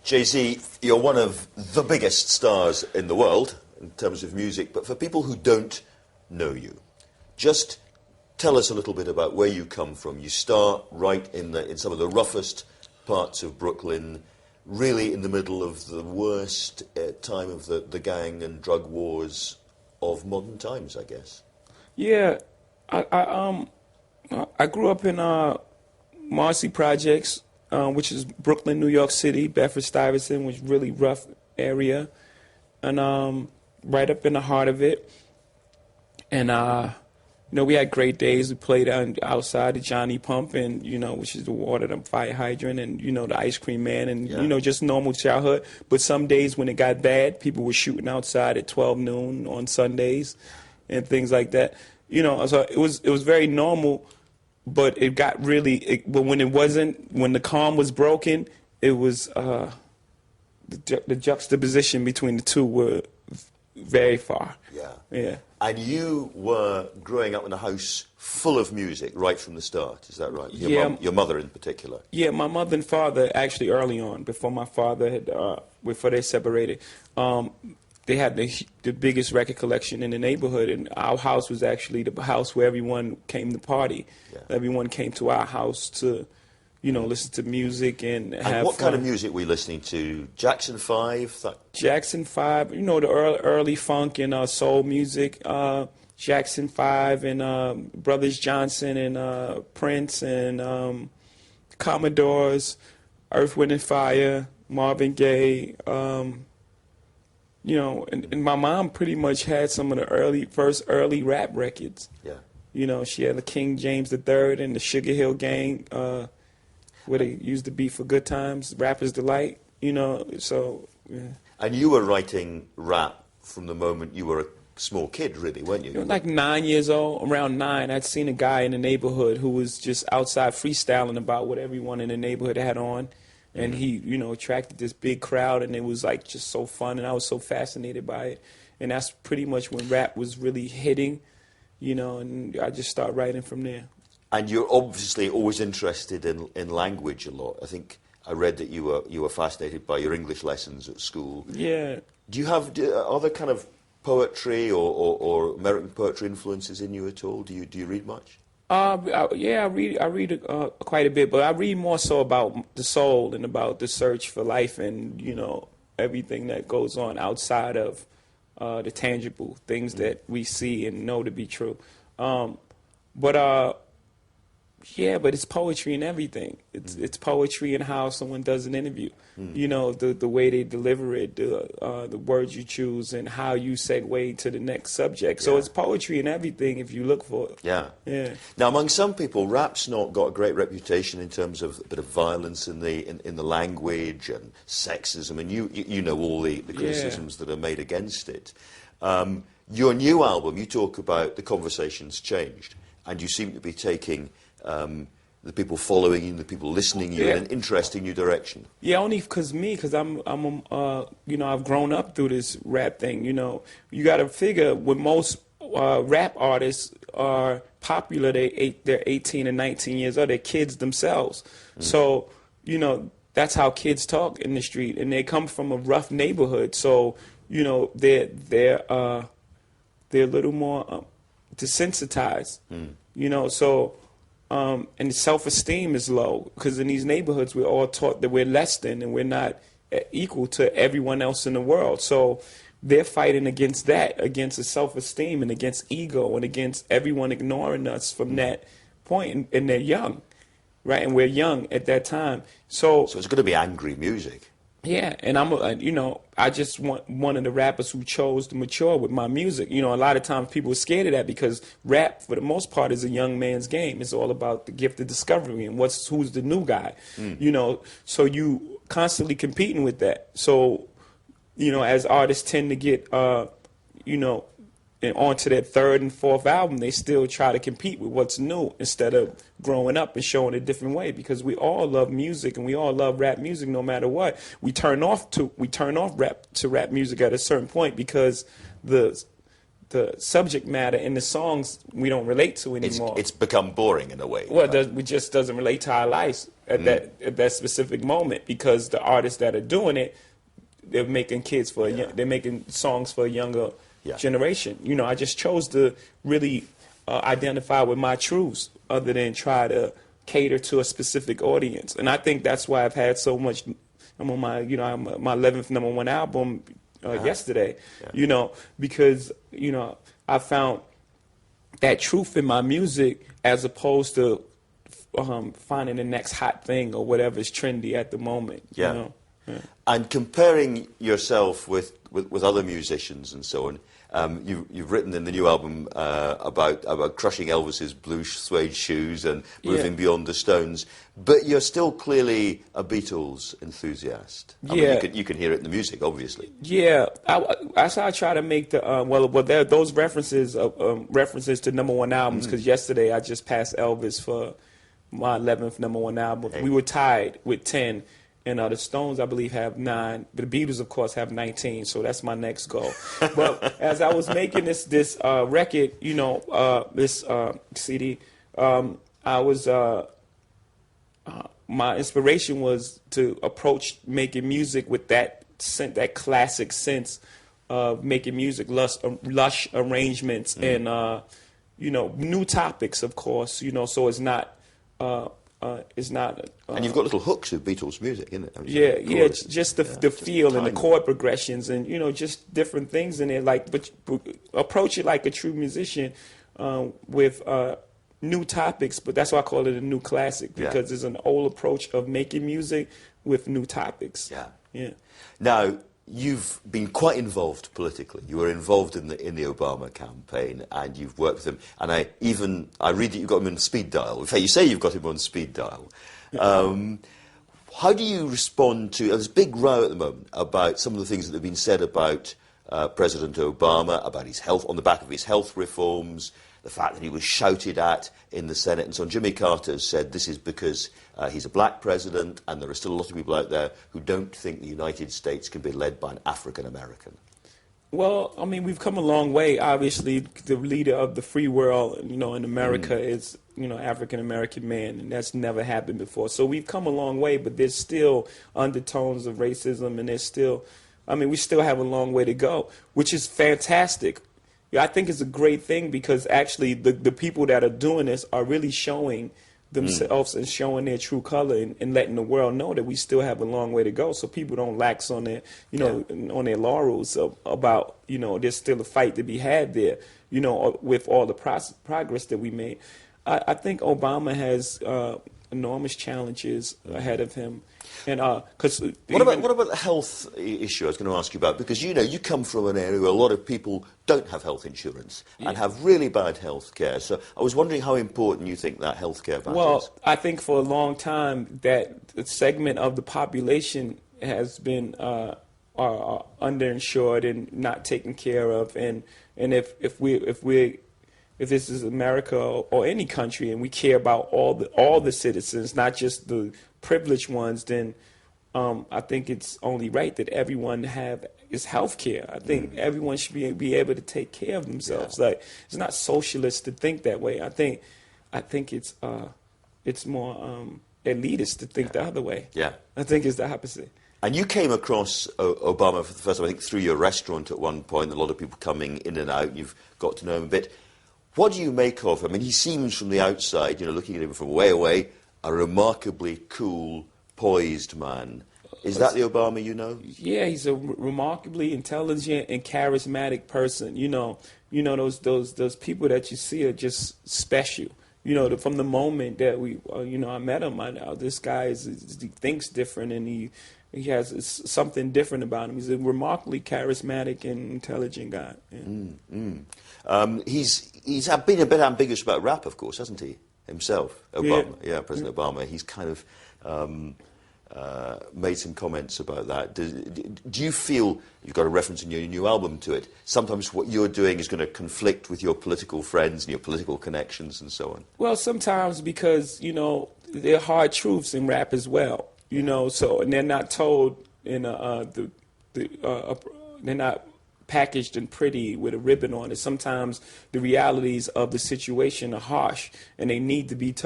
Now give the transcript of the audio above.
Jay-Z, you're one of the biggest stars in the world in terms of music, but for people who don't know you, just tell us a little bit about where you come from. You start right in some of the roughest parts of Brooklyn, really in the middle of the worst time of the gang and drug wars of modern times, I guess. Yeah, I grew up in Marcy Projects, which is Brooklyn, New York City, Bedford-Stuyvesant, which is really rough area, and right up in the heart of it. And you know, we had great days. We played outside the Johnny Pump, and you know, which is the water, the fire hydrant, and you know, the ice cream man, and you know, just normal childhood. But some days when it got bad, people were shooting outside at 12 noon on Sundays, and things like that. You know, so it was very normal. But it got really, but when it wasn't, when the calm was broken, it was the juxtaposition between the two were very far. Yeah. Yeah. And you were growing up in a house full of music right from the start, is that right? Your mother in particular. Yeah, my mother and father actually early on, before my father had, before they separated, they had the biggest record collection in the neighborhood, and our house was actually the house where everyone came to party. Yeah. Everyone came to our house to, you know, listen to music and have what fun. Kind of music were you listening to? Jackson 5? Jackson 5, you know, the early funk and soul music. Jackson 5 and Brothers Johnson and Prince and Commodores, Earth, Wind and Fire, Marvin Gaye. You know, and my mom pretty much had some of the first early rap records. Yeah. You know, she had the King James III and the Sugar Hill Gang, where they used to be for good times, Rapper's Delight, you know, so, yeah. And you were writing rap from the moment you were a small kid, really, weren't you? You were like 9 years old, around 9, I'd seen a guy in the neighborhood who was just outside freestyling about what everyone in the neighborhood had on. And he, you know, attracted this big crowd, and it was like just so fun, and I was so fascinated by it. And that's pretty much when rap was really hitting, you know, and I just started writing from there. And you're obviously always interested in language a lot. I think I read that you were fascinated by your English lessons at school. Yeah. Do you have other kind of poetry or American poetry influences in you at all? Do you read much? Yeah, I read quite a bit, but I read more so about the soul and about the search for life and, you know, everything that goes on outside of the tangible things that we see and know to be true. Yeah, but it's poetry in everything. It's poetry in how someone does an interview. You know, the way they deliver it, the words you choose, and how you segue to the next subject. So it's poetry in everything if you look for it. Yeah. Yeah. Now, among some people, rap's not got a great reputation in terms of a bit of violence in the language and sexism, and you know all the criticisms that are made against it. Your new album, you talk about the conversation's changed, and you seem to be taking the people following you, the people listening to you in an interesting new direction. Yeah, only because I'm you know, I've grown up through this rap thing. You know, you got to figure when most rap artists are popular, they're 18 and 19 years old. They're kids themselves. So, you know, that's how kids talk in the street, and they come from a rough neighborhood. So, you know, they're a little more desensitized. You know, so. And self-esteem is low because in these neighborhoods we're all taught that we're less than and we're not equal to everyone else in the world. So they're fighting against that, against the self-esteem and against ego and against everyone ignoring us from that point. And they're young, right? And we're young at that time. So it's going to be angry music. Yeah, and you know, I just want one of the rappers who chose to mature with my music. You know, a lot of times people are scared of that because rap, for the most part, is a young man's game. It's all about the gift of discovery and who's the new guy. You know, so you constantly competing with that. So, you know, as artists tend to get, you know, and onto their third and fourth album, they still try to compete with what's new instead of growing up and showing a different way. Because we all love music and we all love rap music, no matter what. We turn off rap music at a certain point because the the subject matter in the songs we don't relate to anymore. It's become boring in a way. Well, right? it just doesn't relate to our lives at that specific moment, because the artists that are doing it, they're making kids for they're making songs for a younger generation. You know, I just chose to really identify with my truths, other than try to cater to a specific audience. And I think that's why I've had so much. I'm on my my 11th #1 album yesterday. Yeah. You know, because I found that truth in my music, as opposed to finding the next hot thing or whatever is trendy at the moment. Yeah. You know? Yeah. And comparing yourself with other musicians and so on, you've written in the new album about crushing Elvis's blue suede shoes and moving beyond the Stones, but you're still clearly a Beatles enthusiast. I mean, you can hear it in the music, obviously. Yeah, that's how I try to make the there are those references to #1 albums, because yesterday I just passed Elvis for my 11th #1 album. Hey. We were tied with 10. And the Stones, I believe, have 9. The Beatles, of course, have 19. So that's my next goal. But as I was making this record, this CD, I was my inspiration was to approach making music with that classic sense of making music, lush arrangements, and new topics, of course. So it's not. And you've got little hooks of Beatles music, isn't it? Just the feel and the chord progressions, and just different things in it. But approach it like a true musician, with new topics. But that's why I call it a new classic, because it's an old approach of making music with new topics. Yeah. Now, you've been quite involved politically. You were involved in the Obama campaign, and you've worked with him. And I read that you've got him on speed dial. In fact, you say you've got him on speed dial. How do you respond to? There's a big row at the moment about some of the things that have been said about President Obama, about his health, on the back of his health reforms, the fact that he was shouted at in the Senate and so on. Jimmy Carter has said this is because he's a black president, and there are still a lot of people out there who don't think the United States can be led by an African American. Well, I mean, we've come a long way. Obviously, the leader of the free world, in America is, African American man, and that's never happened before. So we've come a long way, but there's still undertones of racism, and we still have a long way to go, which is fantastic. I think it's a great thing, because actually the people that are doing this are really showing themselves and showing their true color, and letting the world know that we still have a long way to go, so people don't lax on their on their laurels about there's still a fight to be had there, with all the progress that we made. I think Obama has enormous challenges ahead of him. And what about the health issue I was going to ask you about? Because you come from an area where a lot of people don't have health insurance and have really bad health care. So I was wondering how important you think that health care battle is. I think for a long time that segment of the population has been underinsured and not taken care of. And if this is America or any country, and we care about all the citizens, not just the privileged ones, then I think it's only right that everyone is health care. I think everyone should be able to take care of themselves. Like, it's not socialist to think that way. I think it's more elitist to think the other way. Yeah, I think it's the opposite. And you came across Obama for the first time, I think, through your restaurant at one point. A lot of people coming in and out. You've got to know him a bit. What do you make of him? I mean, he seems from the outside, looking at him from way away, a remarkably cool, poised man. Is that the Obama you know? Yeah, he's a remarkably intelligent and charismatic person. Those people that you see are just special. From the moment that I met him, this guy he thinks different, and he has something different about him. He's a remarkably charismatic and intelligent guy. Yeah. He's been a bit ambiguous about rap, of course, hasn't he? Himself, Obama, President Obama. He's kind of made some comments about that. Do you feel, you've got a reference in your new album to it, sometimes what you're doing is going to conflict with your political friends and your political connections and so on? Well, sometimes, because, there are hard truths in rap as well, and they're not told in they're not packaged and pretty with a ribbon on it. Sometimes the realities of the situation are harsh and they need to be told.